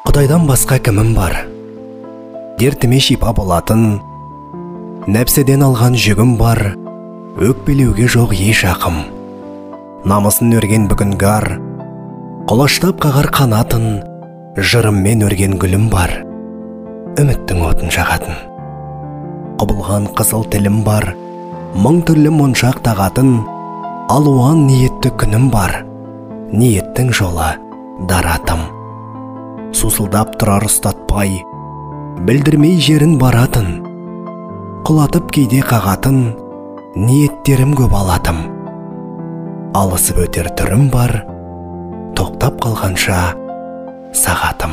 Құдайдан басқа кімім бар? Дертіме шипа болатын, нәпсіден алған жүгім бар, өкпелеуге жоқ еш ақым. Намысын өрген бүгін гар, құлаштап қағар қанатын, жырыммен өрген гүлім бар, үміттің отын жағатын. Құбылған қызыл тілім бар, мың түрлі моншақ тағатын, алуан ниетті күнім бар, ниеттің жолы даратым. Сусылдап тұрар ұстатпай, білдірмей жерін баратын, құлатып кейде қағатын, ниеттерім көп алатым. Алысып өтер түрім бар, тоқтап қалғанша сағатым.